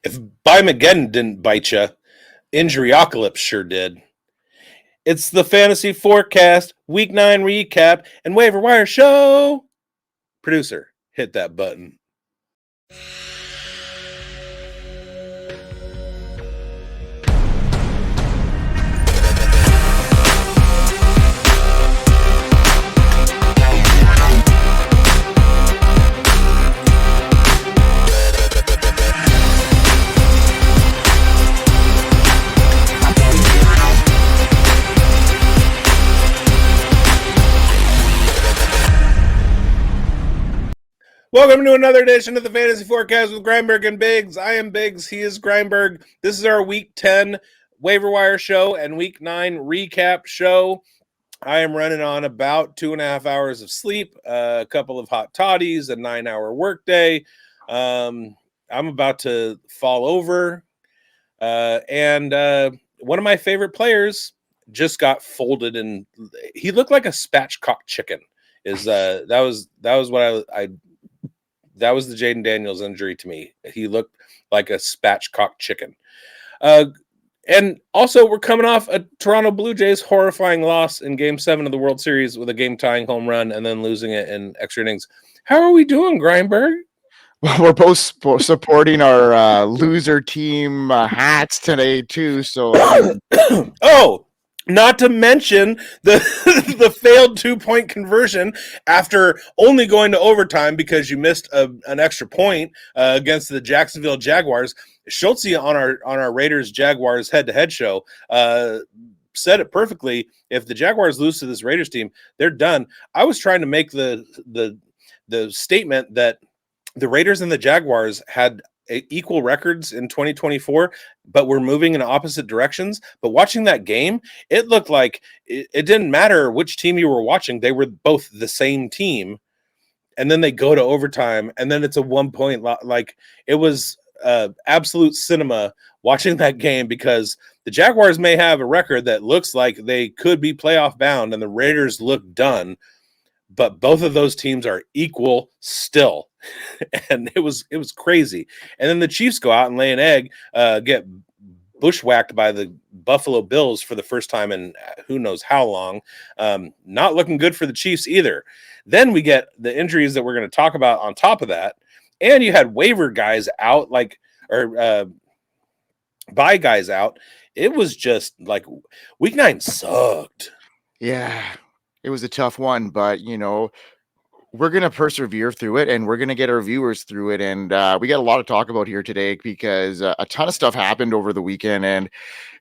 If Bimageddon didn't bite you, Injuryocalypse sure did. It's the Fantasy Forecast, Week 9 recap, and Waiver Wire show. Producer, hit that button. Welcome to another edition of the Fantasy Forecast with Grindberg and bigz. I am bigz. He is Grindberg. This is our Week 10 Waiver Wire show and Week 9 recap show. I am running on about 2.5 hours of sleep, a couple of hot toddies, a 9-hour workday. I'm about to fall over. And one of my favorite players just got folded, and he looked like a spatchcock chicken. That was the Jaden Daniels injury to me. He looked like a spatchcock chicken. And also, we're coming off a Toronto Blue Jays horrifying loss in Game 7 of the World Series with a game-tying home run and then losing it in extra innings. How are we doing, Grindberg? Well, we're both supporting our loser team hats today, too. So, Oh, not to mention the failed 2-point conversion after only going to overtime because you missed an extra point against the Jacksonville Jaguars. Schultze on our Raiders Jaguars head-to-head show said it perfectly. If the Jaguars lose to this Raiders team, they're done. I was trying to make the statement that the Raiders and the Jaguars had equal records in 2024, but we're moving in opposite directions. But watching that game, it looked like it didn't matter which team you were watching. They were both the same team. And then they go to overtime, and then it's a 1-point like it was absolute cinema watching that game, because the Jaguars may have a record that looks like they could be playoff bound and the Raiders look done, but both of those teams are equal still. And it was crazy. And then the Chiefs go out and lay an egg, get bushwhacked by the Buffalo Bills for the first time in who knows how long. Not looking good for the Chiefs either. Then we get the injuries that we're going to talk about on top of that. And you had waiver guys out, buy guys out. It was just like Week 9 sucked. yeah, it was a tough one, but, we're going to persevere through it, and we're going to get our viewers through it. And we got a lot to talk about here today because a ton of stuff happened over the weekend, and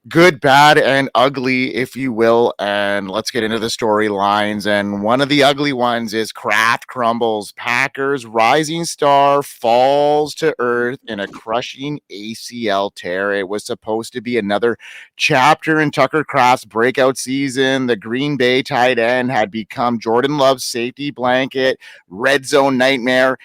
good, bad, and ugly, if you will. And let's get into the storylines. And one of the ugly ones is Kraft crumbles. Packers rising star falls to earth in a crushing ACL tear. It was supposed to be another chapter in Tucker Kraft's breakout season. The Green Bay tight end had become Jordan Love's safety blanket, red zone nightmare,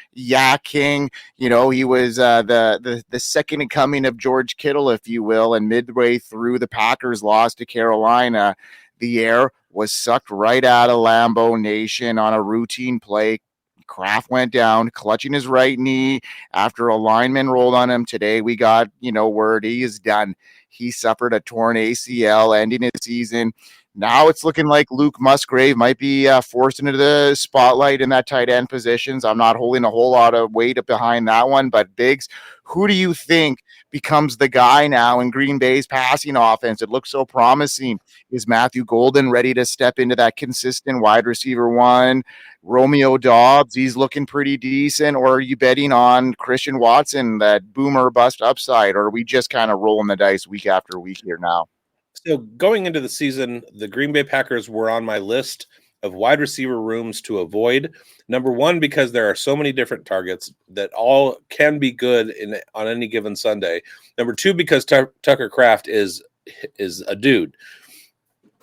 king. He was the second coming of George Kittle, if you will. And midway through the Packers lost to Carolina, the air was sucked right out of Lambeau Nation on a routine play. Kraft went down, clutching his right knee after a lineman rolled on him. Today we got, word he is done. He suffered a torn ACL, ending his season. Now it's looking like Luke Musgrave might be forced into the spotlight in that tight end positions. I'm not holding a whole lot of weight behind that one, but bigz, who do you think becomes the guy now in Green Bay's passing offense? It looks so promising. Is Matthew Golden ready to step into that consistent wide receiver one? Romeo Doubs, he's looking pretty decent. Or are you betting on Christian Watson, that boomer bust upside? Or are we just kind of rolling the dice week after week here now? So going into the season, the Green Bay Packers were on my list of wide receiver rooms to avoid. Number one, because there are so many different targets that all can be good on any given Sunday. Number two, because Tucker Kraft is a dude.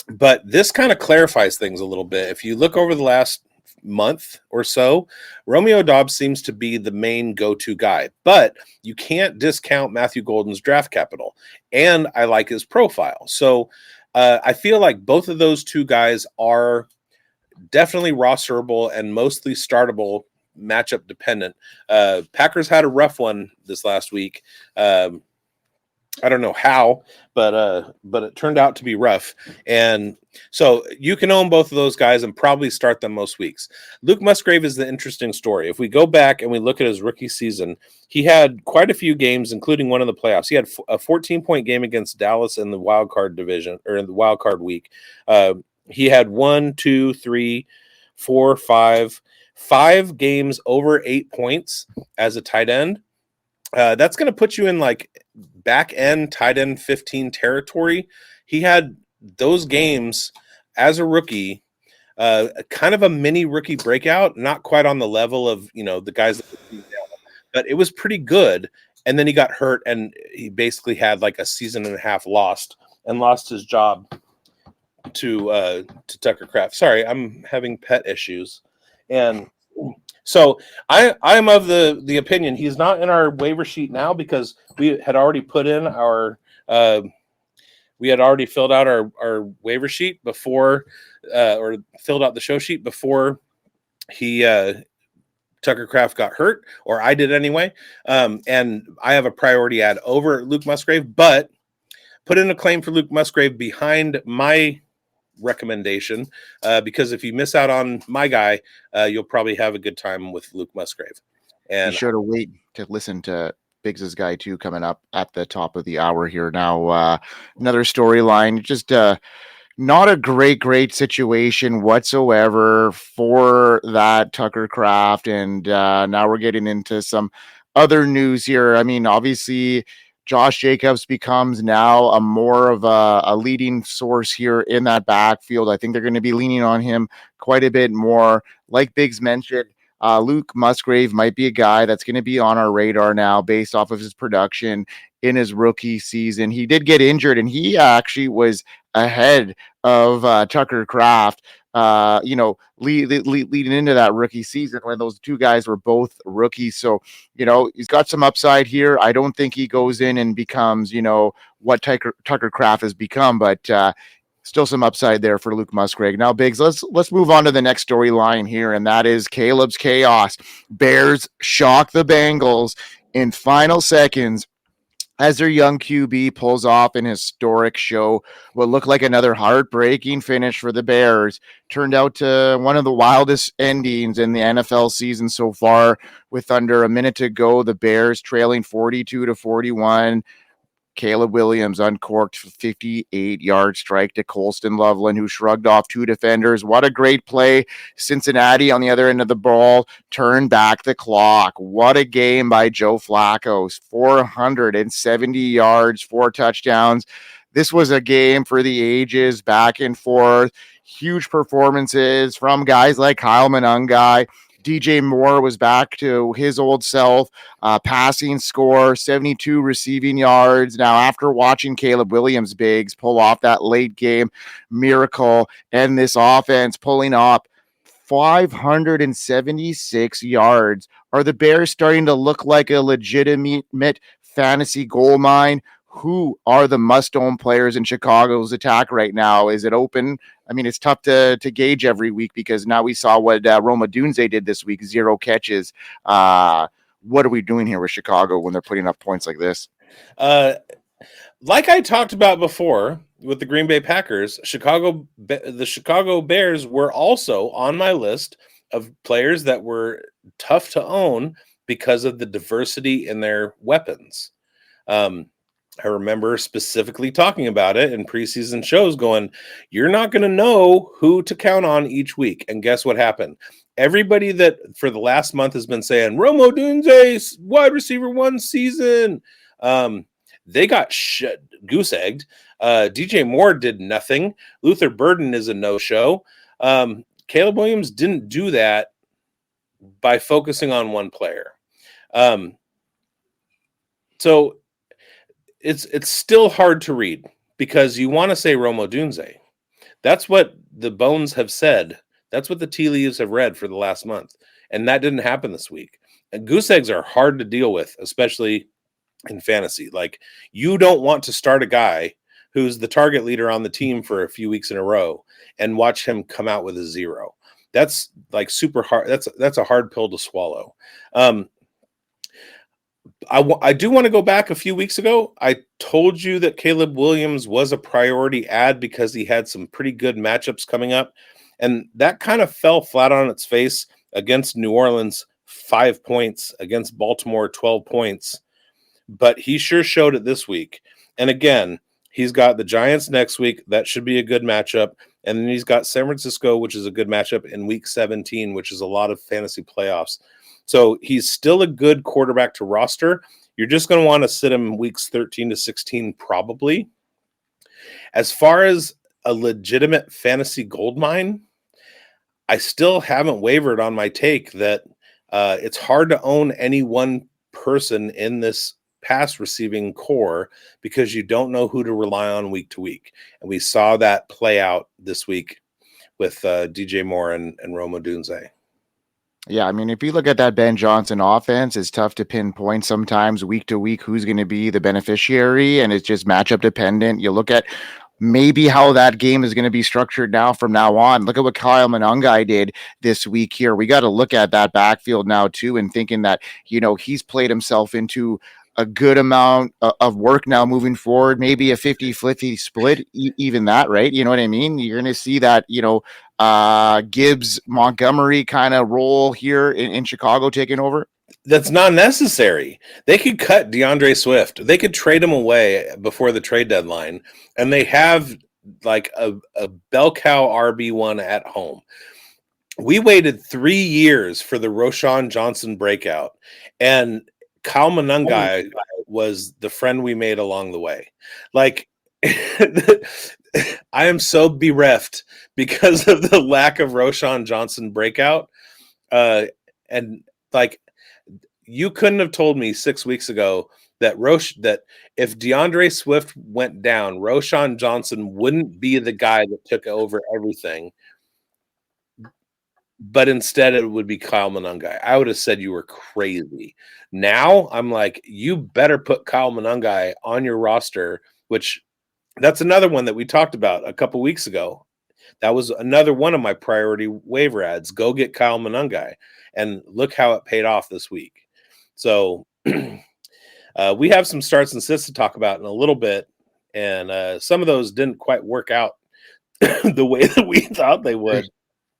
But this kind of clarifies things a little bit. If you look over the last month or so, Romeo Doubs seems to be the main go-to guy, but you can't discount Matthew Golden's draft capital, and I like his profile. So I feel like both of those two guys are definitely rosterable and mostly startable matchup dependent. Packers had a rough one this last week. I don't know how, but it turned out to be rough. And so you can own both of those guys and probably start them most weeks. Luke Musgrave is the interesting story. If we go back and we look at his rookie season, he had quite a few games, including one in the playoffs. He had a 14-point game against Dallas in the wild card division, or in the wild card week. He had 5 games over 8 points as a tight end. That's going to put you in like back end tight end 15 territory. He had those games as a rookie, kind of a mini rookie breakout, not quite on the level of, the guys that were down, but it was pretty good. And then he got hurt and he basically had like a season and a half lost his job to Tucker Kraft. Sorry, I'm having pet issues. And so I'm of the opinion he's not in our waiver sheet now because we had already put in our we had already filled out our waiver sheet before or filled out the show sheet before he Tucker Kraft got hurt, or I did anyway. And I have a priority ad over Luke Musgrave, but put in a claim for Luke Musgrave behind my recommendation, because if you miss out on my guy, you'll probably have a good time with Luke Musgrave. And be sure to wait to listen to bigz's guy too, coming up at the top of the hour here. Now, another storyline, just not a great situation whatsoever for that Tucker Kraft. And now we're getting into some other news here. I mean, obviously, Josh Jacobs becomes now a more of a leading source here in that backfield. I think they're going to be leaning on him quite a bit more. Like bigz mentioned, Luke Musgrave might be a guy that's going to be on our radar now based off of his production in his rookie season. He did get injured, and he actually was ahead of Tucker Kraft, leading into that rookie season when those two guys were both rookies. So, he's got some upside here. I don't think he goes in and becomes, what Tucker Kraft has become, but still some upside there for Luke Musgrave. Now, bigz, let's move on to the next storyline here, and that is Caleb's chaos. Bears shock the Bengals in final seconds as their young QB pulls off an historic show. What looked like another heartbreaking finish for the Bears turned out to one of the wildest endings in the NFL season so far. With under a minute to go, the Bears trailing 42-41. Caleb Williams uncorked 58-yard strike to Colston Loveland, who shrugged off two defenders. What a great play. Cincinnati on the other end of the ball turned back the clock. What a game by Joe Flacco. 470 yards, 4 touchdowns. This was a game for the ages, back and forth. Huge performances from guys like Kyle Monangai. DJ Moore was back to his old self, passing score, 72 receiving yards. Now, after watching Caleb Williams bigz pull off that late game miracle and this offense pulling up 576 yards, are the Bears starting to look like a legitimate fantasy gold mine? Who are the must-own players in Chicago's attack right now? Is it open? I mean, it's tough to gauge every week because now we saw what Roma Dunze did this week, 0 catches. What are we doing here with Chicago when they're putting up points like this? Like I talked about before with the Green Bay Packers, the Chicago Bears were also on my list of players that were tough to own because of the diversity in their weapons. I remember specifically talking about it in preseason shows going, you're not going to know who to count on each week. And guess what happened? Everybody that for the last month has been saying, Roma Dunze, wide receiver 1 season. They got goose egged. DJ Moore did nothing. Luther Burden is a no-show. Caleb Williams didn't do that by focusing on one player. So it's still hard to read because you want to say Roma Dunze. That's what the bones have said. That's what the tea leaves have read for the last month. And that didn't happen this week. And goose eggs are hard to deal with, especially in fantasy. Like, you don't want to start a guy who's the target leader on the team for a few weeks in a row and watch him come out with a 0. That's like super hard. That's a hard pill to swallow. I do want to go back a few weeks ago. I told you that Caleb Williams was a priority ad because he had some pretty good matchups coming up. And that kind of fell flat on its face against New Orleans, 5 points, against Baltimore, 12 points. But he sure showed it this week. And again, he's got the Giants next week. That should be a good matchup. And then he's got San Francisco, which is a good matchup in week 17, which is a lot of fantasy playoffs. So he's still a good quarterback to roster. You're just going to want to sit him weeks 13 to 16, probably. As far as a legitimate fantasy goldmine, I still haven't wavered on my take that it's hard to own any one person in this pass receiving core because you don't know who to rely on week to week. And we saw that play out this week with DJ Moore and Rome Odunze. Yeah, I mean, if you look at that Ben Johnson offense, it's tough to pinpoint sometimes week to week who's going to be the beneficiary, and it's just matchup dependent. You look at maybe how that game is going to be structured now from now on. Look at what Kyle Monangai did this week here. We got to look at that backfield now too, and thinking that, you know, he's played himself into a good amount of work now moving forward, maybe a 50-50 split, even that, right? You know what I mean? You're going to see that, you know, Gibbs Montgomery kind of role here in Chicago taking over. That's not necessary. They could cut DeAndre Swift. They could trade him away before the trade deadline, and they have like a bell cow RB1 at home. We waited 3 years for the Roschon Johnson breakout, and Kyle Monangai was the friend we made along the way. Like, I am so bereft because of the lack of Roschon Johnson breakout. And like, you couldn't have told me 6 weeks ago that that if DeAndre Swift went down, Roschon Johnson wouldn't be the guy that took over everything. But instead it would be Kyle Monangai. I would have said you were crazy. Now I'm like, you better put Kyle Monangai on your roster, which that's another one that we talked about a couple weeks ago. That was another one of my priority waiver ads. Go get Kyle Monangai. And look how it paid off this week. So we have some starts and sits to talk about in a little bit. And some of those didn't quite work out the way that we thought they would.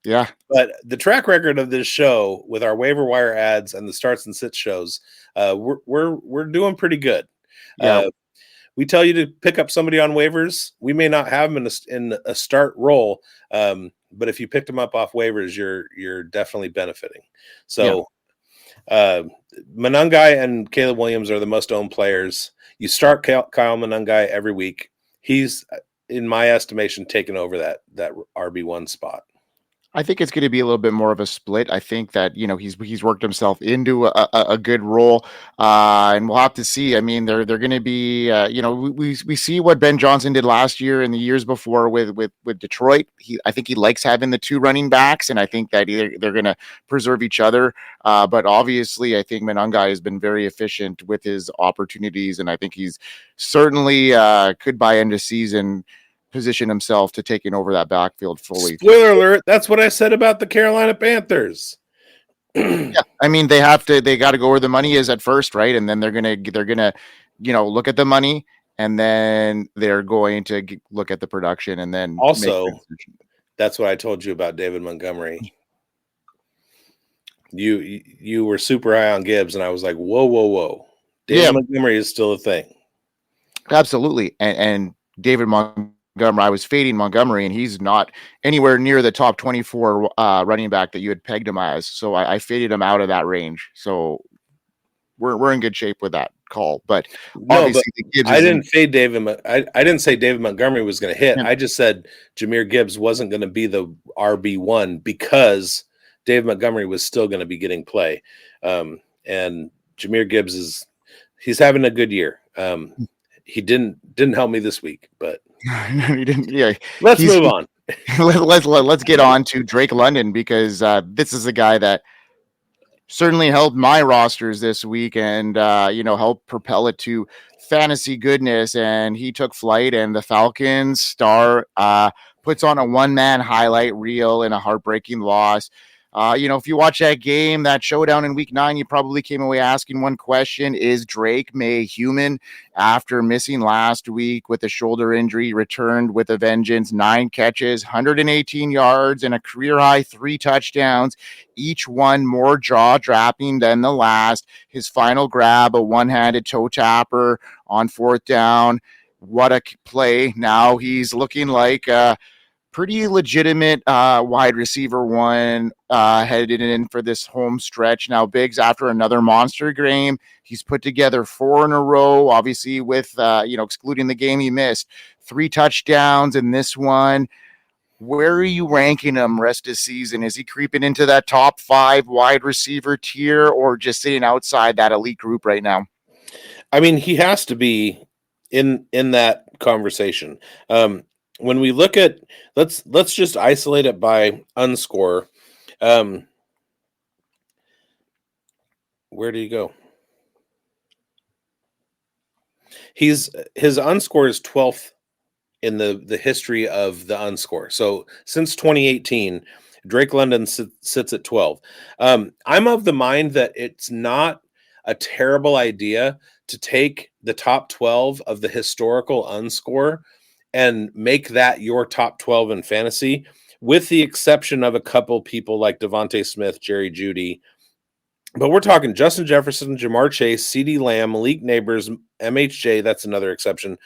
Yeah. But the track record of this show with our waiver wire ads and the starts and sits shows, we're doing pretty good. Yeah. We tell you to pick up somebody on waivers. We may not have them in a start role, but if you picked them up off waivers, you're definitely benefiting. So Monangai and Caleb Williams are the most owned players. You start Kyle Monangai every week. He's, in my estimation, taken over that RB1 spot. I think it's going to be a little bit more of a split. I think that, you know, he's worked himself into a good role, and we'll have to see. I mean, they're going to be, you know, we see what Ben Johnson did last year and the years before with Detroit. I think he likes having the two running backs, and I think that they're going to preserve each other. But obviously, I think Monangai has been very efficient with his opportunities, and I think he's certainly could by end of season position himself to taking over that backfield fully. Spoiler alert, that's what I said about the Carolina Panthers. Yeah, I mean, they got to go where the money is at first, right? And then they're gonna you know, look at the money, and then they're going to look at the production, and then also that's what I told you about David Montgomery. You were super high on Gibbs, and I was like, whoa. David Montgomery is still a thing. Absolutely. And David Montgomery, I was fading Montgomery, and he's not anywhere near the top 24 running back that you had pegged him as. So I faded him out of that range. So we're in good shape with that call. But obviously, I didn't fade David. I didn't say David Montgomery was going to hit. I just said Jahmyr Gibbs wasn't going to be the RB1 because David Montgomery was still going to be getting play. And Jahmyr Gibbs he's having a good year. He didn't help me this week, but he didn't. Yeah, let's move on. Let's get on to Drake London, because this is a guy that certainly helped my rosters this week, and you know, helped propel it to fantasy goodness. And he took flight, and the Falcons star puts on a one-man highlight reel in a heartbreaking loss. If you watch that game, that showdown in week 9, you probably came away asking one question: is Drake May human? After missing last week with a shoulder injury, returned with a vengeance, 9 catches, 118 yards, and a career high 3 touchdowns, each one more jaw-dropping than the last. His final grab, a one-handed toe tapper on 4th down. What a play. Now he's looking like pretty legitimate wide receiver one headed in for this home stretch. Now, bigz, after another monster game, he's put together 4 in a row, obviously with, excluding the game he missed, 3 touchdowns in this one. Where are you ranking him rest of the season? Is he creeping into that top 5 wide receiver tier or just sitting outside that elite group right now? I mean, he has to be in that conversation. When we look at, let's just isolate it by unscore. Where do you go? His unscore is 12th in the history of the unscore. So since 2018, Drake London sits at 12. I'm of the mind that it's not a terrible idea to take the top 12 of the historical unscore and make that your top 12 in fantasy, with the exception of a couple people like Devontae Smith, Jerry Jeudy. But we're talking Justin Jefferson, Jamar Chase, CeeDee Lamb, Malik Neighbors, MHJ, that's another exception,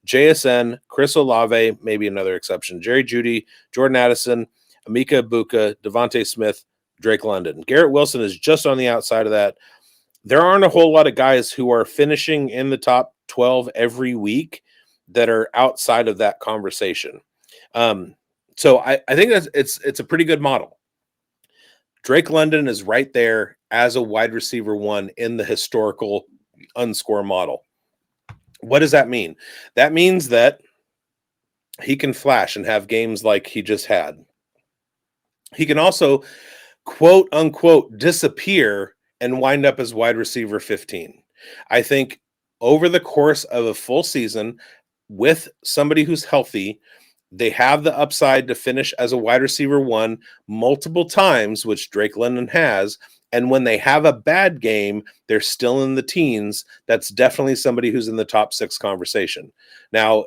JSN, Chris Olave, maybe another exception, Jerry Jeudy, Jordan Addison, Amika Ibuka, Devontae Smith, Drake London. Garrett Wilson is just on the outside of that. There aren't a whole lot of guys who are finishing in the top 12 every week that are outside of that conversation. So I think it's a pretty good model. Drake London is right there as a wide receiver one in the historical unscore model. What does that mean? That means that he can flash and have games like he just had. He can also, quote unquote, disappear and wind up as wide receiver 15. I think over the course of a full season with somebody who's healthy, they have the upside to finish as a wide receiver one multiple times, which Drake London has. And when they have a bad game, they're still in the teens. That's definitely somebody who's in the top 6 conversation. Now,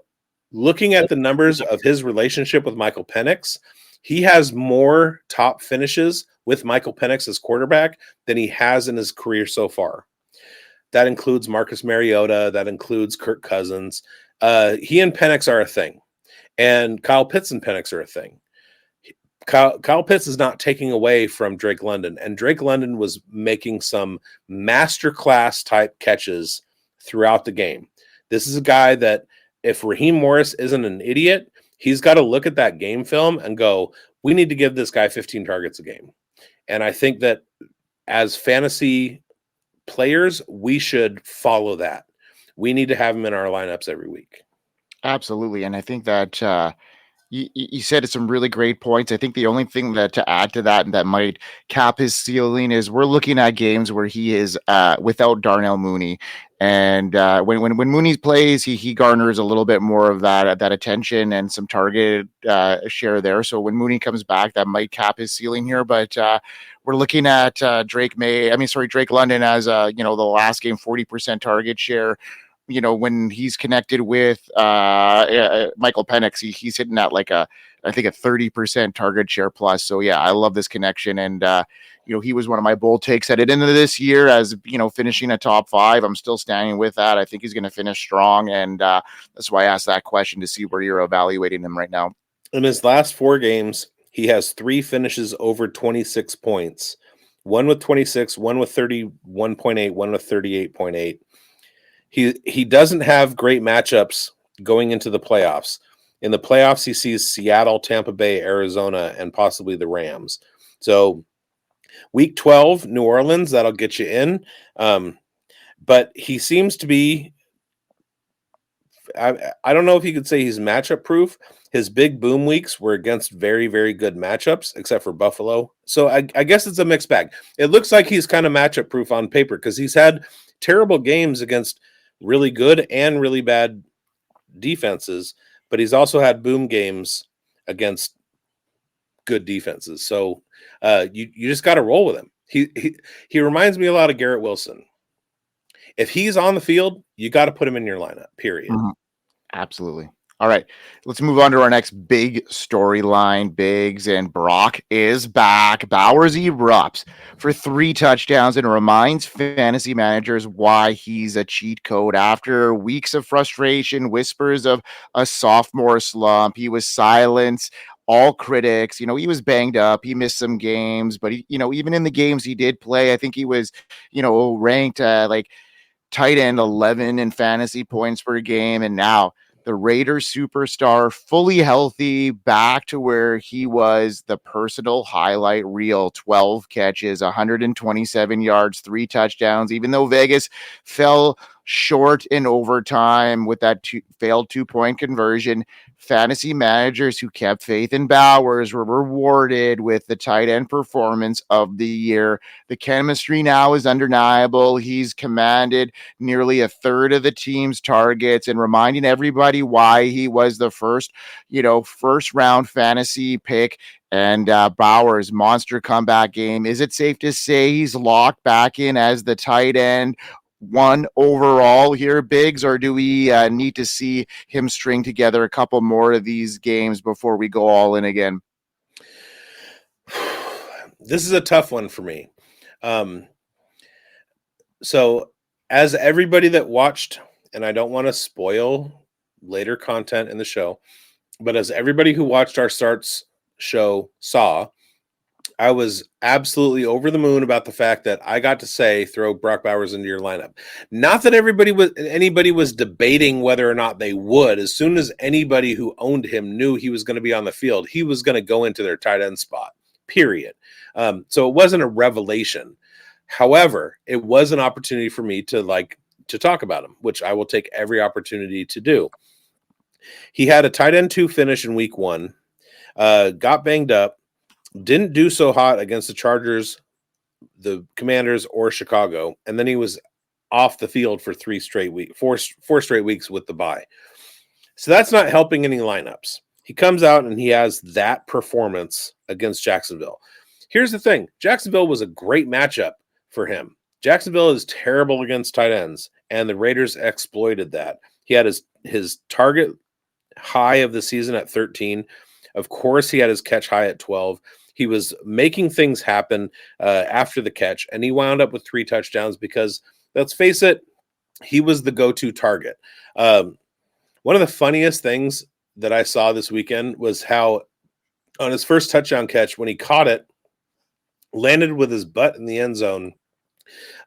looking at the numbers of his relationship with Michael Penix, he has more top finishes with Michael Penix as quarterback than he has in his career so far. That includes Marcus Mariota. That includes Kirk Cousins. He and Penix are a thing. And Kyle Pitts and Penix are a thing. Kyle Pitts is not taking away from Drake London. And Drake London was making some masterclass type catches throughout the game. This is a guy that if Raheem Morris isn't an idiot, he's got to look at that game film and go, we need to give this guy 15 targets a game. And I think that as fantasy players, we should follow that. We need to have him in our lineups every week. Absolutely. And I think that you said some really great points. I think the only thing that to add to that and that might cap his ceiling is we're looking at games where he is without Darnell Mooney. And when Mooney plays, he garners a little bit more of that attention and some target share there. So when Mooney comes back, that might cap his ceiling here. But we're looking at Drake London as the last game 40% target share. When he's connected with Michael Penix, he's hitting at I think a 30% target share plus. So yeah, I love this connection. And, he was one of my bold takes at it into this year as, finishing a top 5. I'm still standing with that. I think he's going to finish strong. And that's why I asked that question to see where you're evaluating him right now. In his last 4 games, he has 3 finishes over 26 points, one with 26, one with 31.8, one with 38.8. He doesn't have great matchups going into the playoffs. In the playoffs, he sees Seattle, Tampa Bay, Arizona, and possibly the Rams. So week 12, New Orleans, that'll get you in. But he seems to be, I don't know if you could say he's matchup proof. His big boom weeks were against very, very good matchups, except for Buffalo. So I guess it's a mixed bag. It looks like he's kind of matchup proof on paper because he's had terrible games against really good and really bad defenses, but he's also had boom games against good defenses. So you just got to roll with him. He reminds me a lot of Garrett Wilson. If he's on the field, you got to put him in your lineup, period. Mm-hmm. Absolutely. All right, let's move on to our next big storyline. Bigz and Brock is back. Bowers erupts for 3 touchdowns and reminds fantasy managers why he's a cheat code. After weeks of frustration, whispers of a sophomore slump, he was silenced. All critics, he was banged up. He missed some games, but even in the games he did play, I think he was, ranked like tight end 11 in fantasy points per game. And now the Raiders superstar, fully healthy, back to where he was the personal highlight reel. 12 catches, 127 yards, 3 touchdowns, even though Vegas fell short in overtime with that failed 2-point conversion. Fantasy managers who kept faith in Bowers were rewarded with the tight end performance of the year. The chemistry now is undeniable. He's commanded nearly a third of the team's targets and reminding everybody why he was the first round fantasy pick. And Bowers' monster comeback game. Is it safe to say he's locked back in as the tight end 1 overall here, Bigz, or do we need to see him string together a couple more of these games before we go all in again? This is a tough one for me. So as everybody that watched, and I don't want to spoil later content in the show, but as everybody who watched our starts show saw, I was absolutely over the moon about the fact that I got to say throw Brock Bowers into your lineup. Not that anybody was debating whether or not they would. As soon as anybody who owned him knew he was going to be on the field, he was going to go into their tight end spot, period. So it wasn't a revelation. However, it was an opportunity for me to talk about him, which I will take every opportunity to do. He had a tight end 2 finish in week 1, got banged up, didn't do so hot against the Chargers, the Commanders, or Chicago, and then he was off the field for 4 straight weeks with the bye. So that's not helping any lineups. He comes out and he has that performance against Jacksonville. Here's the thing. Jacksonville was a great matchup for him. Jacksonville is terrible against tight ends, and the Raiders exploited that. He had his target high of the season at 13. Of course, he had his catch high at 12. He was making things happen after the catch, and he wound up with 3 touchdowns because, let's face it, he was the go-to target. One of the funniest things that I saw this weekend was how on his first touchdown catch, when he caught it, landed with his butt in the end zone,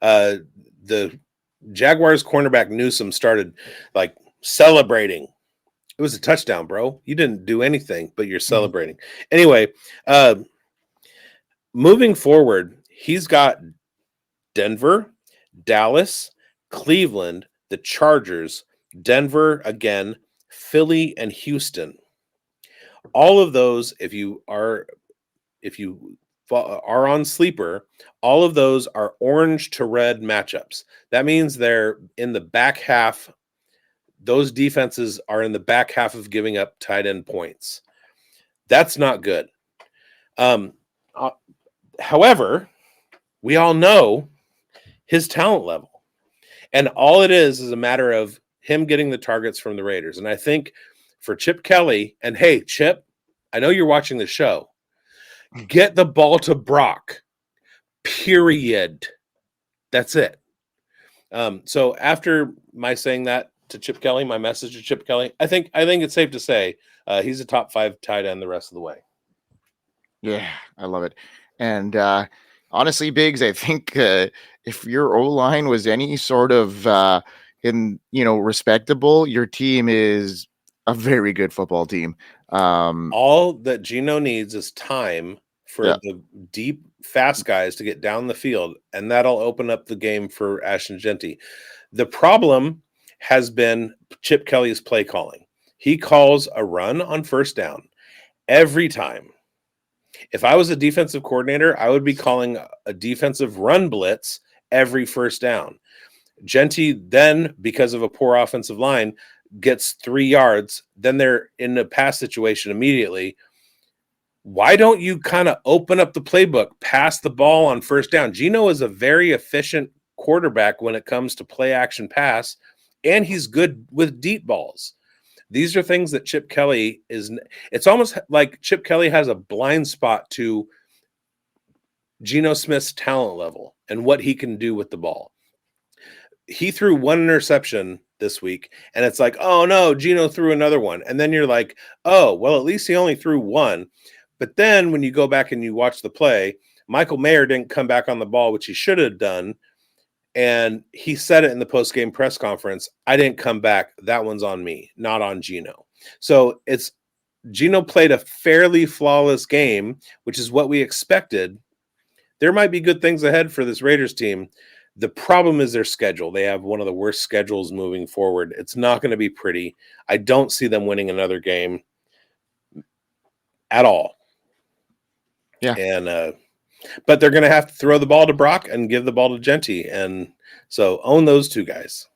the Jaguars cornerback Newsome started celebrating. It was a touchdown, bro. You didn't do anything, but you're celebrating. Anyway, moving forward, he's got Denver, Dallas, Cleveland, the Chargers, Denver again, Philly, and Houston. All of those, if you are on Sleeper, all of those are orange to red matchups. That means they're in the back half. Those defenses are in the back half of giving up tight end points. That's not good. However, we all know his talent level. And all it is a matter of him getting the targets from the Raiders. And I think for Chip Kelly, and hey, Chip, I know you're watching the show, get the ball to Brock, period. That's it. So after my saying that to Chip Kelly, my message to Chip Kelly, I think it's safe to say he's a top 5 tight end the rest of the way. Yeah, I love it. And honestly, Bigz, I think if your O-line was any sort of respectable, your team is a very good football team. All that Gino needs is time for the deep, fast guys to get down the field, and that'll open up the game for Ashton Genty. The problem has been Chip Kelly's play calling. He calls a run on first down every time. If I was a defensive coordinator, I would be calling a defensive run blitz every first down. Genty then, because of a poor offensive line, gets 3 yards. Then they're in a pass situation immediately. why don't you kind of open up the playbook, pass the ball on first down? Geno is a very efficient quarterback when it comes to play action pass, and he's good with deep balls. These are things that Chip Kelly is. It's almost like Chip Kelly has a blind spot to Geno Smith's talent level and what he can do with the ball. He threw one interception this week, and it's like, oh no, Geno threw another one. And then you're like, oh, well, at least he only threw one. But then when you go back and you watch the play, Michael Mayer didn't come back on the ball, which he should have done. And he said it in the post-game press conference, I didn't come back. That one's on me, not on Geno. So it's Geno played a fairly flawless game, which is what we expected. There might be good things ahead for this Raiders team. The problem is their schedule. They have one of the worst schedules moving forward. It's not going to be pretty. I don't see them winning another game at all. Yeah. And but they're going to have to throw the ball to Brock and give the ball to Genty. And so own those two guys.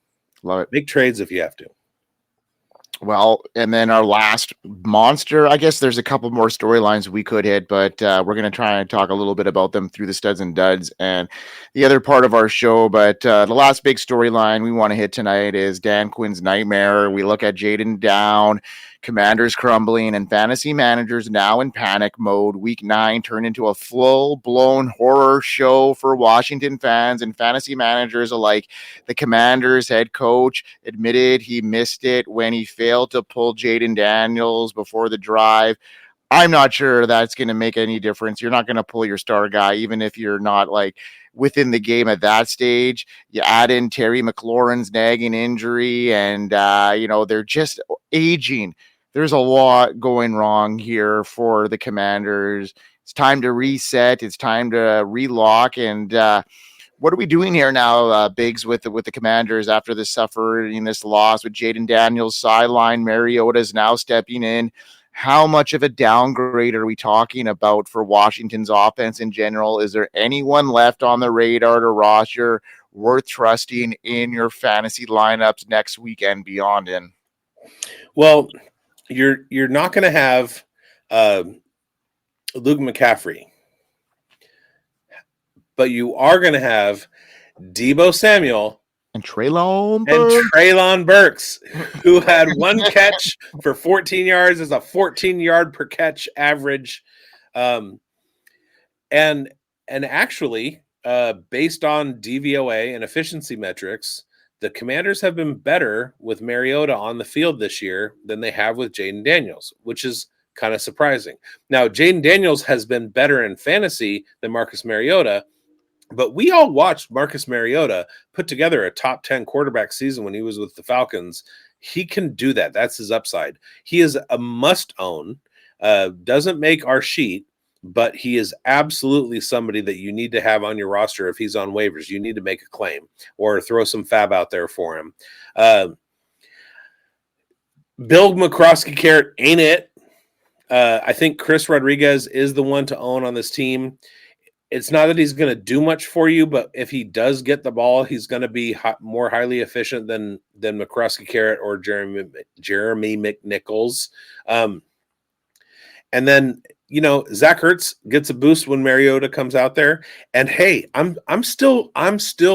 Love it. Make trades if you have to. Well, and then our last monster, I guess there's a couple more storylines we could hit, but we're going to try and talk a little bit about them through the studs and duds and the other part of our show. But the last big storyline we want to hit tonight is Dan Quinn's nightmare. We look at Jaden down, Commanders crumbling, and fantasy managers now in panic mode. Week 9 turned into a full-blown horror show for Washington fans and fantasy managers alike. The Commanders head coach admitted he missed it when he failed to pull Jaden Daniels before the drive. I'm not sure that's going to make any difference. You're not going to pull your star guy, even if you're not like within the game at that stage. You add in Terry McLaurin's nagging injury, and they're just aging. There's a lot going wrong here for the Commanders. It's time to reset. It's time to relock. And what are we doing here now, bigz, with the Commanders after this suffering this loss with Jaden Daniels sideline? Mariota is now stepping in. How much of a downgrade are we talking about for Washington's offense in general? Is there anyone left on the radar to roster worth trusting in your fantasy lineups next weekend beyond in? Well, you're not going to have Luke McCaffrey, but you are going to have Deebo Samuel and Treylon Burks, who had one catch for 14 yards as a 14-yard per catch average. And actually, based on DVOA and efficiency metrics, the Commanders have been better with Mariota on the field this year than they have with Jaden Daniels, which is kind of surprising. Now, Jaden Daniels has been better in fantasy than Marcus Mariota, but we all watched Marcus Mariota put together a top 10 quarterback season when he was with the Falcons. He can do that. That's his upside. He is a must-own, doesn't make our sheet, but he is absolutely somebody that you need to have on your roster if he's on waivers. You need to make a claim or throw some fab out there for him. Bill McCroskey-Carrot ain't it. I think Chris Rodriguez is the one to own on this team. It's not that he's going to do much for you, but if he does get the ball, he's going to be more highly efficient than McCroskey-Carrot or Jeremy McNichols. And then, Zach Ertz gets a boost when Mariota comes out there. And hey, I'm still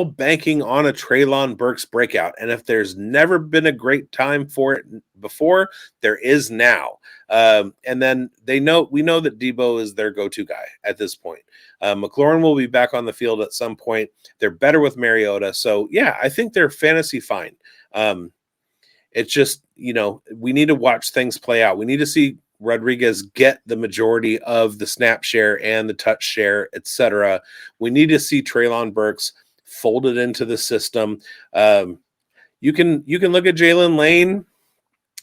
banking on a Treylon Burks breakout. And if there's never been a great time for it before, there is now. And then we know that Deebo is their go-to guy at this point. McLaurin will be back on the field at some point. They're better with Mariota. So yeah, I think they're fantasy fine. It's just, we need to watch things play out. We need to see Rodriguez get the majority of the snap share and the touch share, etc. We need to see Treylon Burks folded into the system. You can look at Jalen Lane.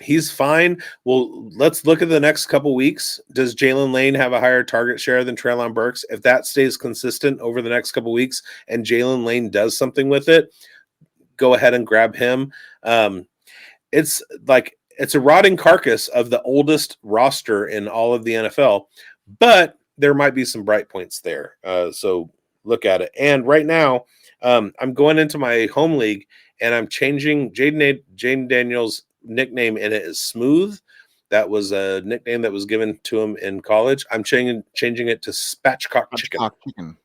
He's fine. Well, let's look at the next couple weeks. Does Jalen Lane have a higher target share than Treylon Burks? If that stays consistent over the next couple weeks and Jalen Lane does something with it, go ahead and grab him. It's a rotting carcass of the oldest roster in all of the NFL, but there might be some bright points there. So look at it. And right now, I'm going into my home league and I'm changing Jaden Daniels' nickname in it is Smooth That was a nickname that was given to him in college. I'm changing it to Spatchcock Chicken.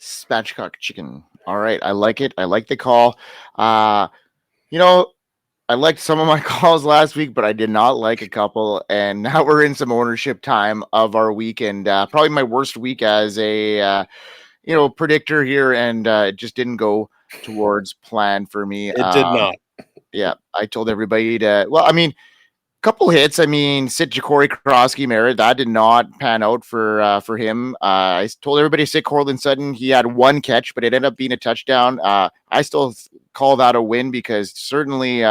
Spatchcock chicken. All right. I like it. I like the call. I liked some of my calls last week, but I did not like a couple. And now we're in some ownership time of our week, and probably my worst week as a predictor here, and it just didn't go towards plan for me. It did not. Yeah, I told everybody to. Well, I mean, couple hits. I mean, sit Ja'Cory Krosky Merritt. That did not pan out for him. I told everybody to sit Cortland Sutton. He had one catch, but it ended up being a touchdown. I still call that a win because certainly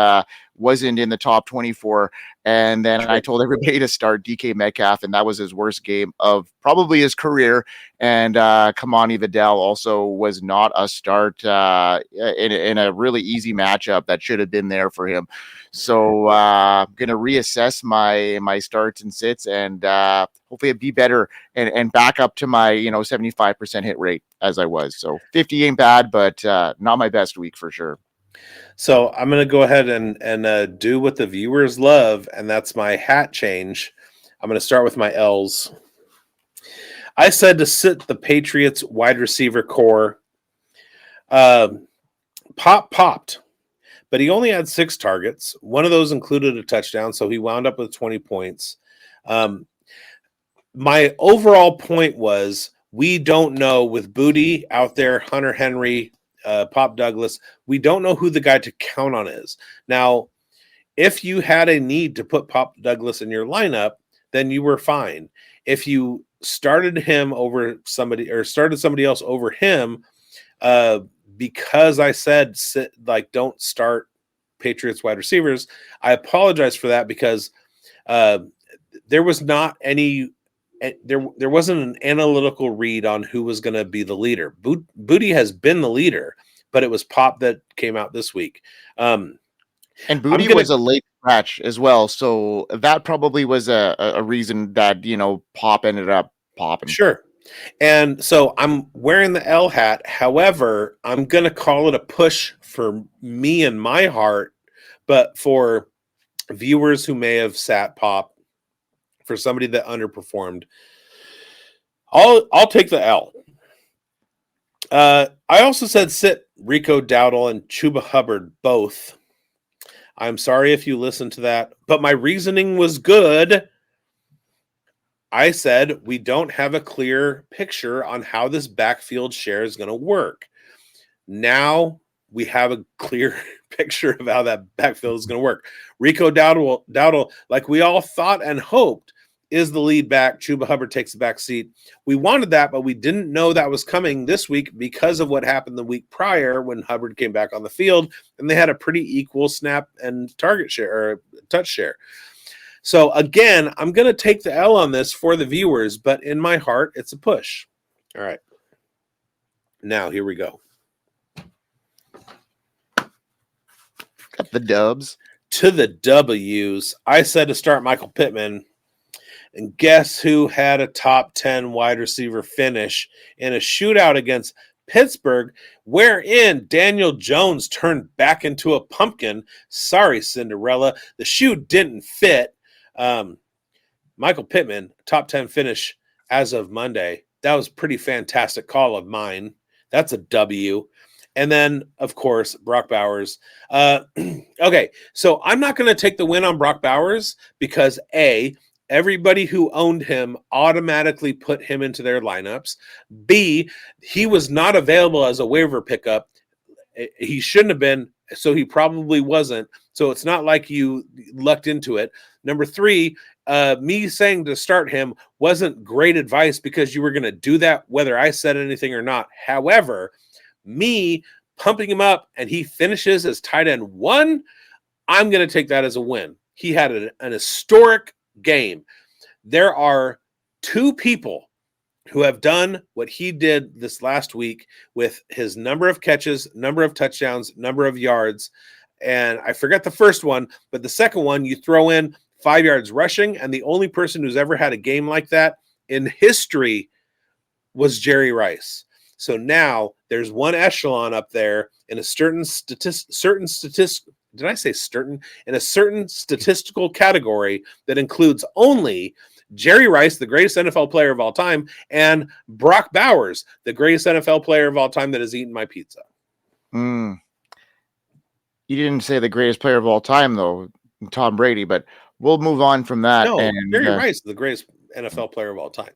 wasn't in the top 24. And then I told everybody to start DK Metcalf, and that was his worst game of probably his career. And Kamani Vidal also was not a start in a really easy matchup that should have been there for him. So I'm going to reassess my starts and sits, and hopefully it'd be better and back up to my 75% hit rate as I was. So 50 ain't bad, but not my best week for sure. So I'm going to go ahead and do what the viewers love, and that's my hat change. I'm going to start with my L's. I said to sit the Patriots wide receiver core. Popped, but he only had 6 targets. One of those included a touchdown, so he wound up with 20 points. My overall point was we don't know with Booty out there, Hunter Henry, Pop Douglas, we don't know who the guy to count on is. Now, if you had a need to put Pop Douglas in your lineup, then you were fine. If you started him over somebody or started somebody else over him, because I said don't start Patriots wide receivers, I apologize for that because there was not any. There wasn't an analytical read on who was going to be the leader. Booty has been the leader, but it was Pop that came out this week. And Booty was a late scratch as well, so that probably was a reason that Pop ended up popping. Sure. And so I'm wearing the L hat. However, I'm going to call it a push for me and my heart, but for viewers who may have sat Pop, for somebody that underperformed, I'll take the L. I also said sit Rico Dowdle and Chuba Hubbard both. I'm sorry if you listened to that, but my reasoning was good. I said we don't have a clear picture on how this backfield share is going to work. Now we have a clear picture of how that backfield is going to work. Rico Dowdle, like we all thought and hoped, is the lead back. Chuba Hubbard takes the back seat. We wanted that, but we didn't know that was coming this week because of what happened the week prior when Hubbard came back on the field, and they had a pretty equal snap and target share or touch share. So again, I'm going to take the L on this for the viewers, but in my heart, it's a push. All right. Now, here we go. Got the dubs. To the W's, I said to start Michael Pittman. And guess who had a top 10 wide receiver finish in a shootout against Pittsburgh, wherein Daniel Jones turned back into a pumpkin? Sorry, Cinderella. The shoe didn't fit. Michael Pittman, top 10 finish as of Monday. That was a pretty fantastic call of mine. That's a W. And then, of course, Brock Bowers. Okay, so I'm not going to take the win on Brock Bowers because, A, everybody who owned him automatically put him into their lineups. B, he was not available as a waiver pickup. He shouldn't have been, so he probably wasn't. So it's not like you lucked into it. Number 3, me saying to start him wasn't great advice because you were going to do that whether I said anything or not. However, me pumping him up and he finishes as tight end 1, I'm going to take that as a win. He had an historic game. There are 2 people who have done what he did this last week with his number of catches, number of touchdowns, number of yards. And I forget the first one, but the second one, you throw in 5 yards rushing, and the only person who's ever had a game like that in history was Jerry Rice. So now there's one echelon up there in a certain did I say certain? In a certain statistical category that includes only Jerry Rice, the greatest NFL player of all time, and Brock Bowers, the greatest NFL player of all time that has eaten my pizza. You didn't say the greatest player of all time, though, Tom Brady, but we'll move on from that. No, and Jerry Rice, the greatest NFL player of all time.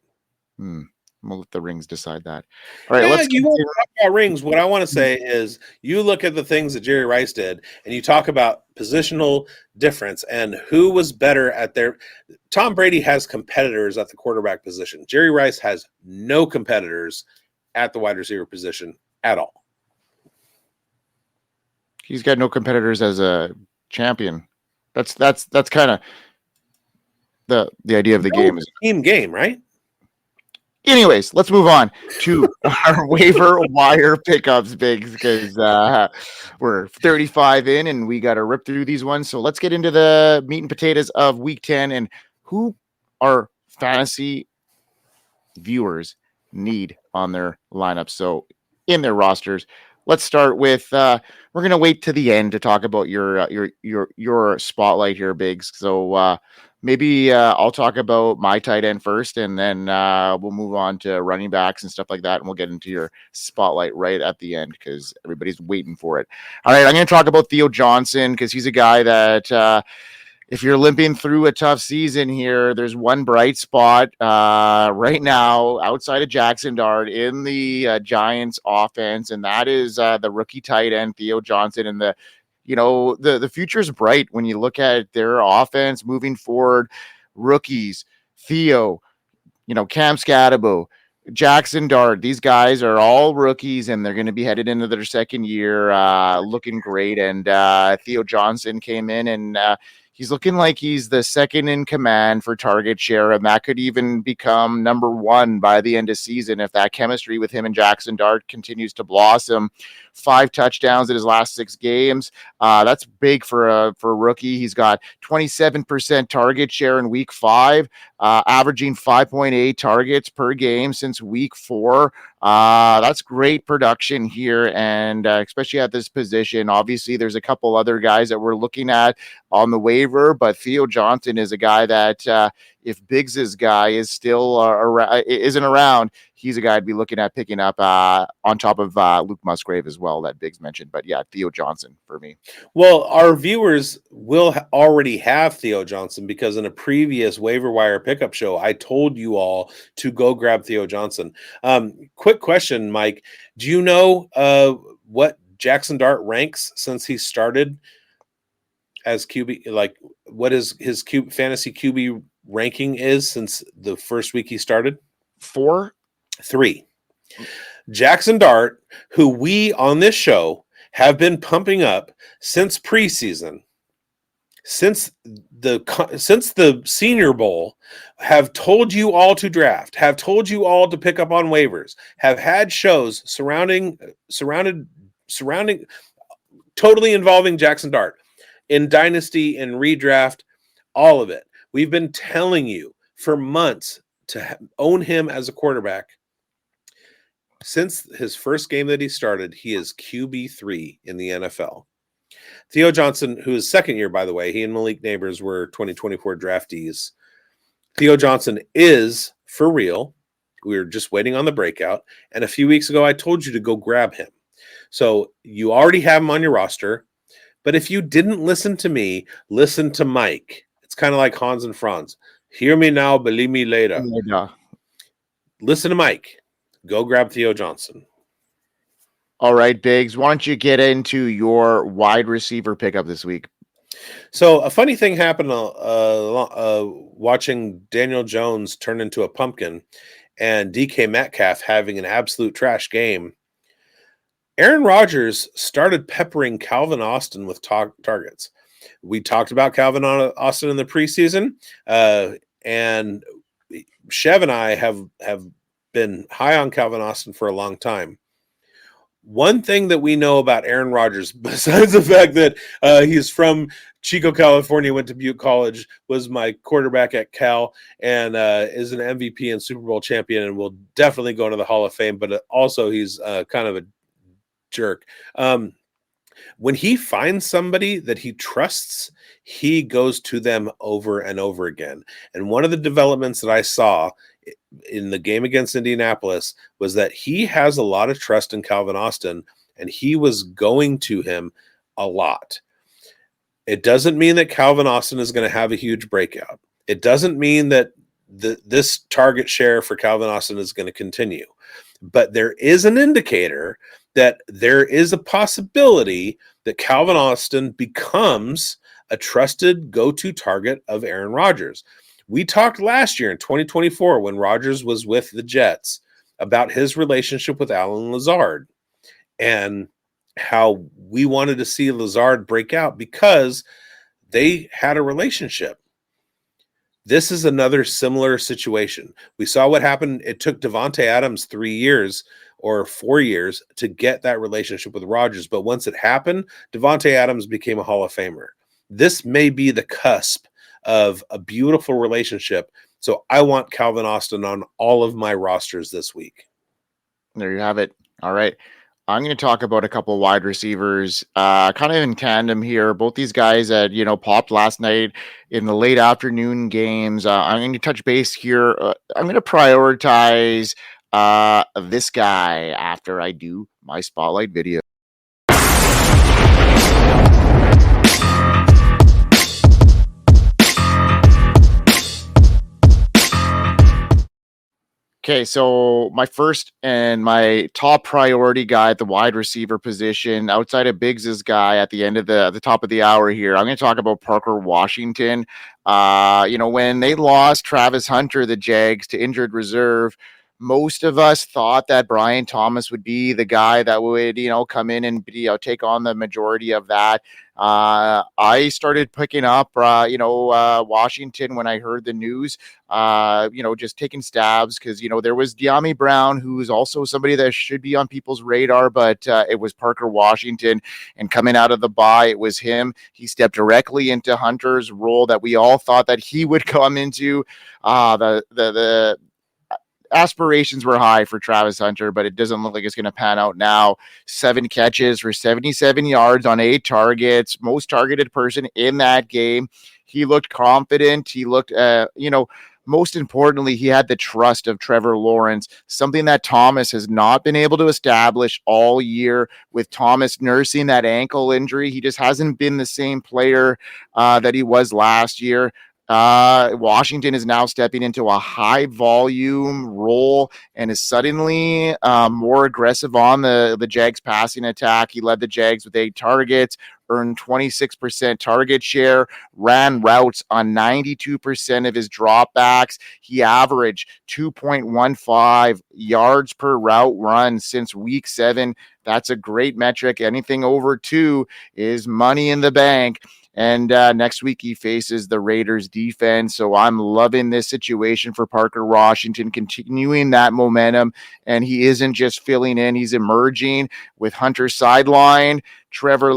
We'll let the rings decide that. All right, let's you won't talk about rings. What I want to say is you look at the things that Jerry Rice did and you talk about positional difference and who was better at their. Tom Brady has competitors at the quarterback position. Jerry Rice has no competitors at the wide receiver position at all. He's got no competitors as a champion. That's kind of the idea of the game. Is a team game, right? Anyways, let's move on to our waiver wire pickups, bigz, because we're 35 in and we got to rip through these ones. So let's get into the meat and potatoes of week 10 and who our fantasy viewers need on their lineups. So in their rosters, let's start with we're going to wait to the end to talk about your spotlight here, bigz. So maybe I'll talk about my tight end first, and then we'll move on to running backs and stuff like that, and we'll get into your spotlight right at the end because everybody's waiting for it. All right, I'm going to talk about Theo Johnson because he's a guy that if you're limping through a tough season here, there's one bright spot right now outside of Jackson Dart in the Giants offense, and that is the rookie tight end Theo Johnson. And the future's bright when you look at their offense moving forward. Rookies, Theo, Cam Scadabo, Jackson Dart, these guys are all rookies and they're going to be headed into their second year looking great. And Theo Johnson came in and he's looking like he's the second in command for target share, and that could even become number one by the end of season if that chemistry with him and Jackson Dart continues to blossom. 5 touchdowns in his last 6 games. That's big for a rookie. He's got 27% target share in week 5, averaging 5.8 targets per game since week 4. That's great production here, and especially at this position. Obviously, there's a couple other guys that we're looking at on the waiver, but Theo Johnson is a guy that if bigz's guy is still isn't around, he's a guy I'd be looking at picking up on top of Luke Musgrave as well that bigz mentioned. But yeah, Theo Johnson for me. Well, our viewers will already have Theo Johnson because in a previous waiver wire pickup show, I told you all to go grab Theo Johnson. Quick question, Mike. Do you know what Jackson Dart ranks since he started as QB? Like, what is his fantasy QB ranking is since the first week he started? 3. Jackson Dart, who we on this show have been pumping up since preseason, since the Senior Bowl, have told you all to draft, have told you all to pick up on waivers, have had shows surrounding totally involving Jackson Dart in Dynasty and redraft, all of it. We've been telling you for months to own him as a quarterback. Since his first game that he started, he is QB3 in the NFL. Theo Johnson, who is second year, by the way, he and Malik Neighbors were 2024 draftees. Theo Johnson is for real. We were just waiting on the breakout. And a few weeks ago, I told you to go grab him. So you already have him on your roster. But if you didn't listen to me, listen to Mike. It's kind of like Hans and Franz. Hear me now, believe me later. Yeah. Listen to Mike. Go grab Theo Johnson. All right, bigz. Why don't you get into your wide receiver pickup this week? So a funny thing happened watching Daniel Jones turn into a pumpkin and DK Metcalf having an absolute trash game. Aaron Rodgers started peppering Calvin Austin with targets. We talked about Calvin Austin in the preseason, and Chev and I have been high on Calvin Austin for a long time. One thing that we know about Aaron Rodgers, besides the fact that he's from Chico, California, went to Butte College, was my quarterback at Cal, and is an MVP and Super Bowl champion, and will definitely go into the Hall of Fame, but also he's kind of a jerk. When he finds somebody that he trusts, he goes to them over and over again. And one of the developments that I saw in the game against Indianapolis was that he has a lot of trust in Calvin Austin, and he was going to him a lot. It doesn't mean that Calvin Austin is going to have a huge breakout. It doesn't mean that this target share for Calvin Austin is going to continue. But there is an indicator that there is a possibility that Calvin Austin becomes a trusted go-to target of Aaron Rodgers. We talked last year in 2024 when Rodgers was with the Jets about his relationship with Allen Lazard and how we wanted to see Lazard break out because they had a relationship. This is another similar situation. We saw what happened. It took Davante Adams 3 years or 4 years to get that relationship with Rodgers. But once it happened, Davante Adams became a Hall of Famer. This may be the cusp of a beautiful relationship. So I want Calvin Austin on all of my rosters this week. There you have it. All right. I'm going to talk about a couple wide receivers, kind of in tandem here. Both these guys that, popped last night in the late afternoon games. I'm going to touch base here. I'm going to prioritize this guy after I do my spotlight video. Okay, so my first and my top priority guy at the wide receiver position, outside of bigz' guy at the end of the top of the hour here, I'm going to talk about Parker Washington. When they lost Travis Hunter, the Jags, to injured reserve, most of us thought that Brian Thomas would be the guy that would, come in and take on the majority of that. I started picking up, Washington when I heard the news, just taking stabs because, there was De'Ami Brown, who's also somebody that should be on people's radar, but it was Parker Washington. And coming out of the bye, it was him. He stepped directly into Hunter's role that we all thought that he would come into. The aspirations were high for Travis Hunter, but it doesn't look like it's going to pan out now. 7 catches for 77 yards on 8 targets, most targeted person in that game. He looked confident. He looked, most importantly, he had the trust of Trevor Lawrence, something that Thomas has not been able to establish all year. With Thomas nursing that ankle injury, he just hasn't been the same player that he was last year. Washington is now stepping into a high volume role and is suddenly more aggressive on the Jags passing attack. He led the Jags with 8 targets, earned 26% target share, ran routes on 92% of his dropbacks. He averaged 2.15 yards per route run since week 7. That's a great metric. Anything over 2 is money in the bank. And next week he faces the Raiders defense. So I'm loving this situation for Parker Washington, continuing that momentum. And he isn't just filling in, he's emerging with Hunter sideline, Thomas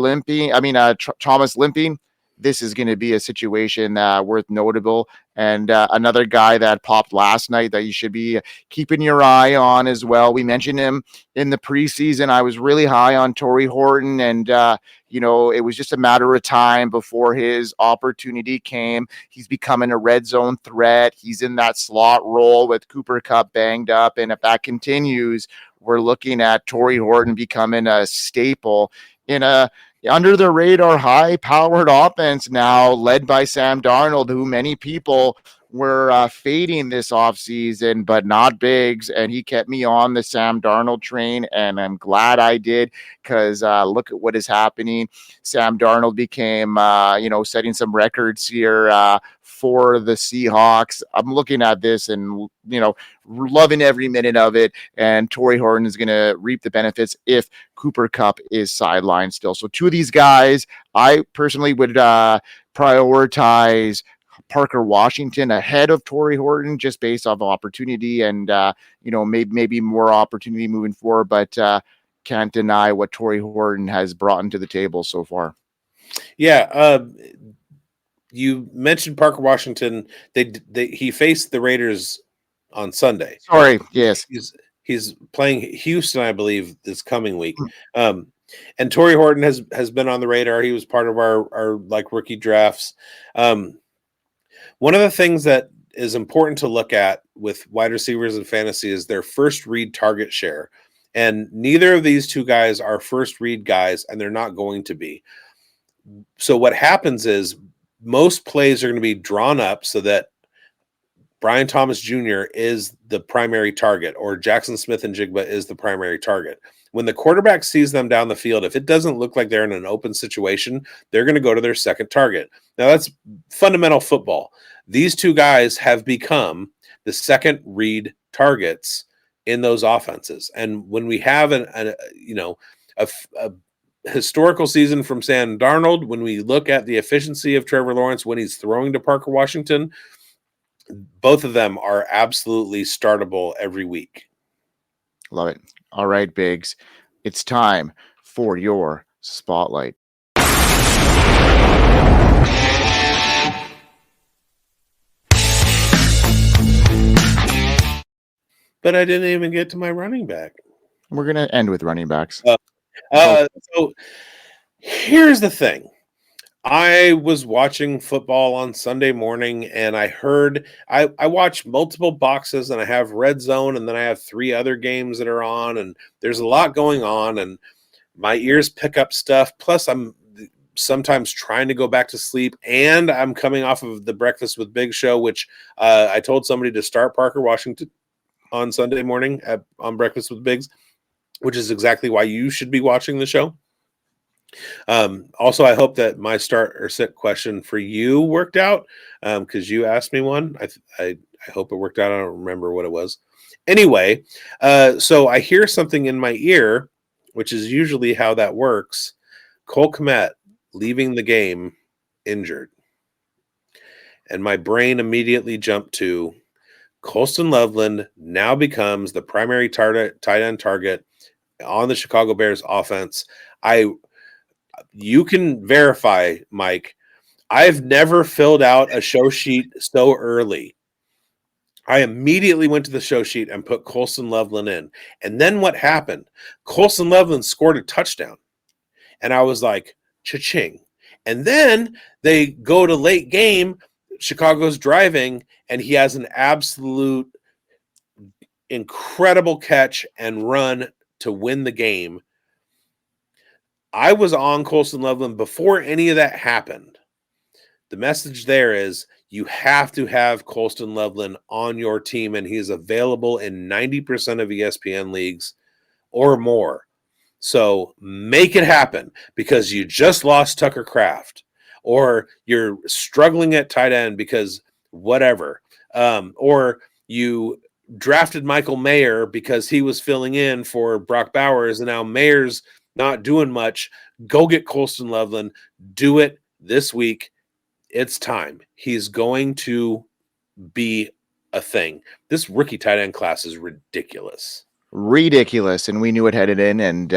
limping. This is going to be a situation worth notable. And another guy that popped last night that you should be keeping your eye on as well. We mentioned him in the preseason. I was really high on Torrey Horton, and it was just a matter of time before his opportunity came. He's becoming a red zone threat. He's in that slot role with Cooper Kupp banged up. And if that continues, we're looking at Torrey Horton becoming a staple in a under the radar, high powered offense now led by Sam Darnold, who many people were fading this offseason, but not bigz. And he kept me on the Sam Darnold train. And I'm glad I did, because look at what is happening. Sam Darnold became, setting some records here for the Seahawks. I'm looking at this and, loving every minute of it. And Torrey Horton is going to reap the benefits if Cooper Kupp is sidelined still. So 2 of these guys, I personally would prioritize Parker Washington ahead of Torrey Horton, just based off opportunity and, maybe more opportunity moving forward, but can't deny what Torrey Horton has brought into the table so far. Yeah. You mentioned Parker Washington. He faced the Raiders on Sunday. Sorry. Yes. He's playing Houston, I believe, this coming week. And Torrey Horton has been on the radar. He was part of our like rookie drafts. One of the things that is important to look at with wide receivers in fantasy is their first read target share. And neither of these two guys are first read guys, and they're not going to be. So what happens is most plays are going to be drawn up so that Brian Thomas Jr. is the primary target, or Jackson Smith-Njigba is the primary target. When the quarterback sees them down the field, if it doesn't look like they're in an open situation, they're going to go to their second target. Now, that's fundamental football. These two guys have become the second read targets in those offenses. And when we have a historical season from Sam Darnold, when we look at the efficiency of Trevor Lawrence when he's throwing to Parker Washington, both of them are absolutely startable every week. Love it. All right, Biggs. It's time for your spotlight. But I didn't even get to my running back. We're going to end with running backs. So here's the thing. I was watching football on Sunday morning, and I heard I watch multiple boxes, and I have Red Zone, and then I have 3 other games that are on, and there's a lot going on, and my ears pick up stuff. Plus, I'm sometimes trying to go back to sleep, and I'm coming off of the Breakfast with Big show, which I told somebody to start Parker Washington on Sunday morning on Breakfast with Biggs, which is exactly why you should be watching the show. Also, I hope that my start or sit question for you worked out, because you asked me one. I hope it worked out. I don't remember what it was. Anyway, so I hear something in my ear, which is usually how that works. Cole Kmet leaving the game injured. And my brain immediately jumped to Colston Loveland now becomes the primary tight end target on the Chicago Bears offense. You can verify, Mike, I've never filled out a show sheet so early. I immediately went to the show sheet and put Colston Loveland in. And then what happened? Colston Loveland scored a touchdown. And I was like, cha-ching. And then they go to late game. Chicago's driving, and he has an absolute incredible catch and run to win the game. I was on Colston Loveland before any of that happened. The message there is you have to have Colston Loveland on your team, and he's available in 90% of ESPN leagues or more. So make it happen, because you just lost Tucker Kraft, or you're struggling at tight end because whatever, or you drafted Michael Mayer because he was filling in for Brock Bowers, and now Mayer's not doing much. Go get Colston Loveland. Do it this week. It's time. He's going to be a thing. This rookie tight end class is ridiculous. And we knew it headed in, and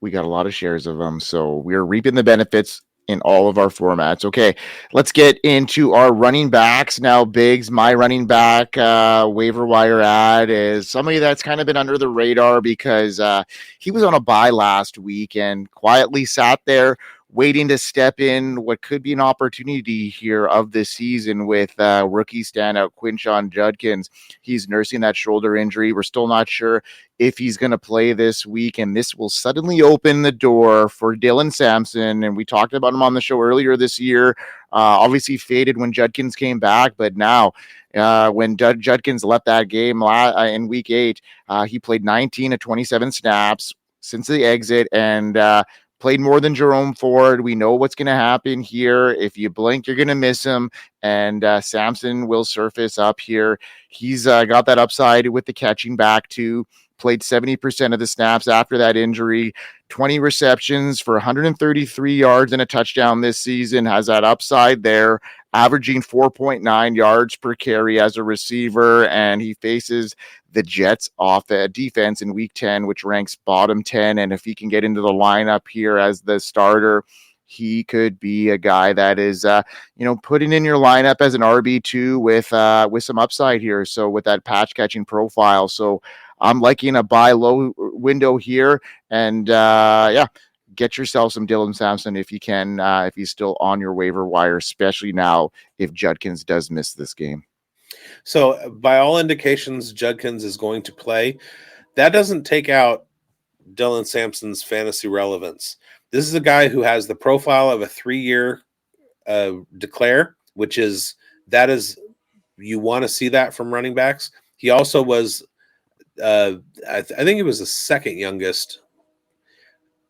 we got a lot of shares of them, so we're reaping the benefits in all of our formats. Okay, let's get into our running backs now. Biggs, my running back waiver wire ad is somebody that's kind of been under the radar because he was on a bye last week and quietly sat there waiting to step in what could be an opportunity here of this season with rookie standout Quinshon Judkins. He's nursing that shoulder injury. We're still not sure if he's going to play this week, and this will suddenly open the door for Dylan Sampson. And we talked about him on the show earlier this year. Obviously faded when Judkins came back, but now when Judkins left that game in week 8, he played 19 of 27 snaps since the exit, and played more than Jerome Ford. We know what's going to happen here. If you blink, you're going to miss him. And Sampson will surface up here. He's got that upside with the catching back too. Played 70% of the snaps after that injury. 20 receptions for 133 yards and a touchdown this season. Has that upside there. Averaging 4.9 yards per carry as a receiver. And he faces the Jets off defense in week 10, which ranks bottom 10. And if he can get into the lineup here as the starter, he could be a guy that is, putting in your lineup as an RB2 with some upside here. So with that patch catching profile. So I'm liking a buy low window here. And get yourself some Dylan Sampson if you can, if he's still on your waiver wire, especially now if Judkins does miss this game. So by all indications, Judkins is going to play. That doesn't take out Dylan Sampson's fantasy relevance. This is a guy who has the profile of a 3-year declare, which is you want to see that from running backs. He also was, I think he was the second youngest.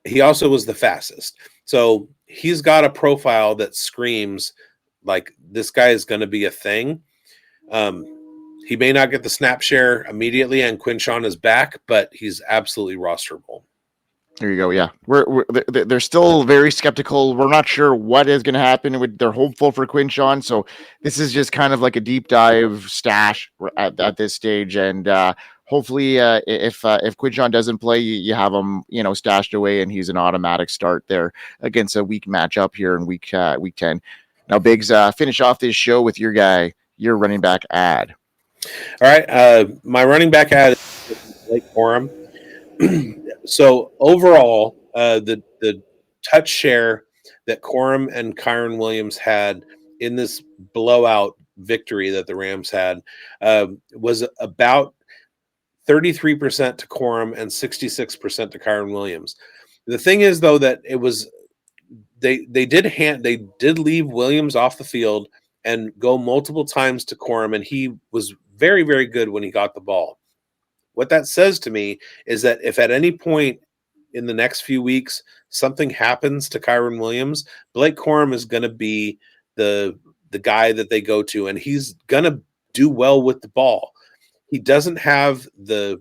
He also was the fastest. So he's got a profile that screams like this guy is going to be a thing. He may not get the snap share immediately, and Quinshawn is back, but he's absolutely rosterable. There you go. Yeah, they're still very skeptical. We're not sure what is going to happen. They're hopeful for Quinshawn, so this is just kind of like a deep dive stash at this stage. And hopefully, if Quinshawn doesn't play, you have him, stashed away, and he's an automatic start there against a weak matchup here in week 10. Now, bigz, finish off this show with your running back ad. All right, my running back ad is Blake Corum. So overall, the touch share that Corum and Kyron Williams had in this blowout victory that the Rams had was about 33% to Corum and 66% to Kyron Williams. The thing is, though, that it was they did leave Williams off the field and go multiple times to Corum, and he was very, very good when he got the ball. What that says to me is that if at any point in the next few weeks something happens to Kyron Williams, Blake Corum is going to be the guy that they go to, and he's going to do well with the ball. He doesn't have the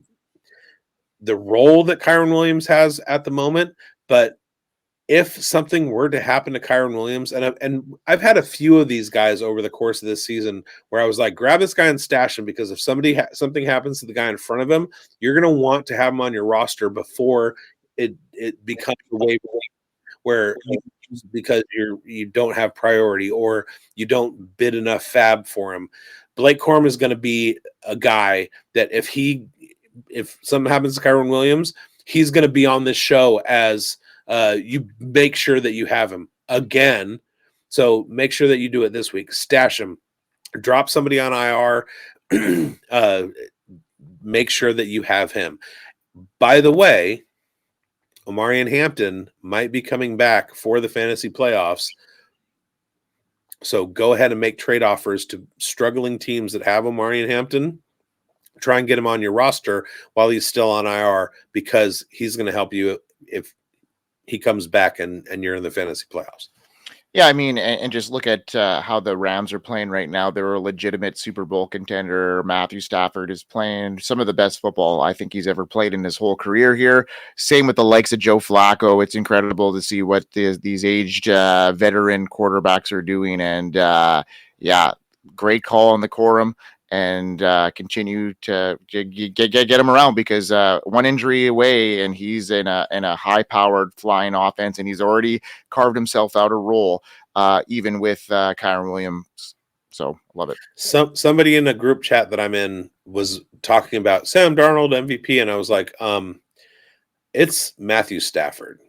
role that Kyron Williams has at the moment, but if something were to happen to Kyron Williams, and I've had a few of these guys over the course of this season where I was like, grab this guy and stash him, because if something happens to the guy in front of him, you're going to want to have him on your roster before it becomes a waiver where because you don't have priority or you don't bid enough fab for him. Blake Corum is going to be a guy that if something happens to Kyron Williams, he's going to be on this show as you make sure that you have him again. So make sure that you do it this week. Stash him. Drop somebody on IR. Make sure that you have him. By the way, Omarion Hampton might be coming back for the fantasy playoffs. So go ahead and make trade offers to struggling teams that have Omarion Hampton. Try and get him on your roster while he's still on IR, because he's going to help you if he comes back and you're in the fantasy playoffs. Yeah, I mean, and just look at how the Rams are playing right now. They're a legitimate Super Bowl contender. Matthew Stafford is playing some of the best football I think he's ever played in his whole career here. Same with the likes of Joe Flacco. It's incredible to see what these aged veteran quarterbacks are doing. And yeah, great call on the Corum. And continue to get him around, because one injury away and he's in a high-powered flying offense, and he's already carved himself out a role, even with Kyron Williams. So love it. Somebody in a group chat that I'm in was talking about Sam Darnold MVP, and I was like, it's Matthew Stafford.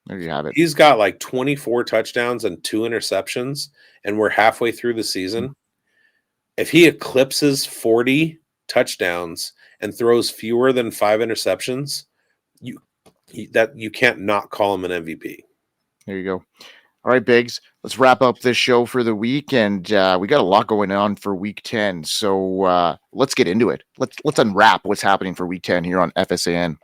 There you have it. He's got like 24 touchdowns and 2 interceptions, and we're halfway through the season. Mm-hmm. If he eclipses 40 touchdowns and throws fewer than 5 interceptions, you can't not call him an MVP. There you go. All right, bigz, let's wrap up this show for the week, and we got a lot going on for week 10. So let's get into it. Let's unwrap what's happening for week 10 here on FSAN.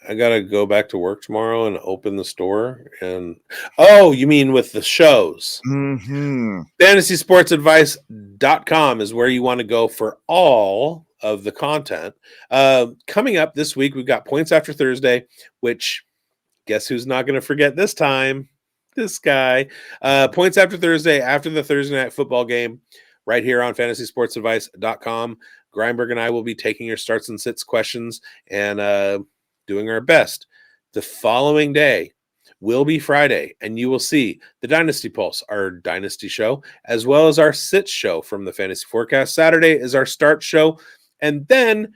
I gotta go back to work tomorrow and open the store. And you mean with the shows? Mm-hmm. FantasySportsAdvice.com is where you want to go for all of the content. Coming up this week, we've got Points After Thursday, which guess who's not going to forget this time? This guy. Points After Thursday, after the Thursday night football game, right here on FantasySportsAdvice.com. Grindberg and I will be taking your starts and sits questions and doing our best. The following day will be Friday, and you will see the Dynasty Pulse, our Dynasty show, as well as our sit show from the Fantasy Forecast. Saturday is our start show, and then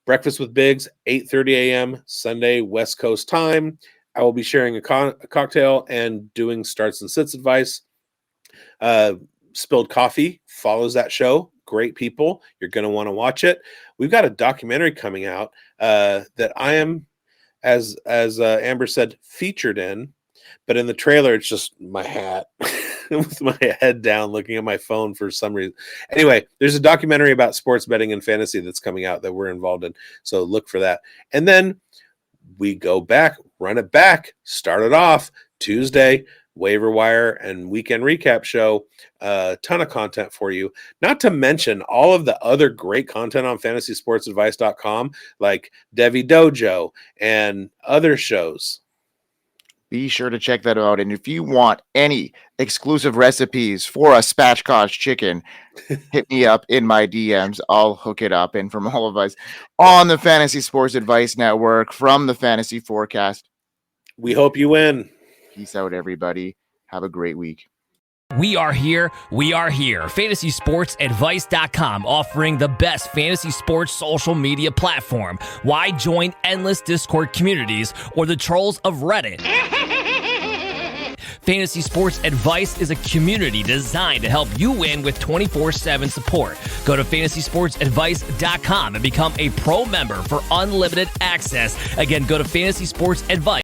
Breakfast with Bigz, 8:30 a.m. Sunday, West Coast time. I will be sharing a cocktail and doing starts and sits advice. Spilled Coffee follows that show. Great people. You're going to want to watch it. We've got a documentary coming out that I am, as Amber said, featured in. But in the trailer, it's just my hat with my head down looking at my phone for some reason. Anyway, there's a documentary about sports betting and fantasy that's coming out that we're involved in. So look for that. And then we go back, run it back, start it off Tuesday, waiver wire and weekend recap show. A ton of content for you. Not to mention all of the other great content on fantasysportsadvice.com, like Devi Dojo and other shows. Be sure to check that out. And if you want any exclusive recipes for a spatchcock chicken, hit me up in my DMs. I'll hook it up. And from all of us on the Fantasy Sports Advice Network, from the Fantasy Forecast, we hope you win. Peace out, everybody. Have a great week. We are here. FantasySportsAdvice.com, offering the best fantasy sports social media platform. Why join endless Discord communities or the trolls of Reddit? Fantasy Sports Advice is a community designed to help you win with 24/7 support. Go to FantasySportsAdvice.com and become a pro member for unlimited access. Again, go to FantasySportsAdvice.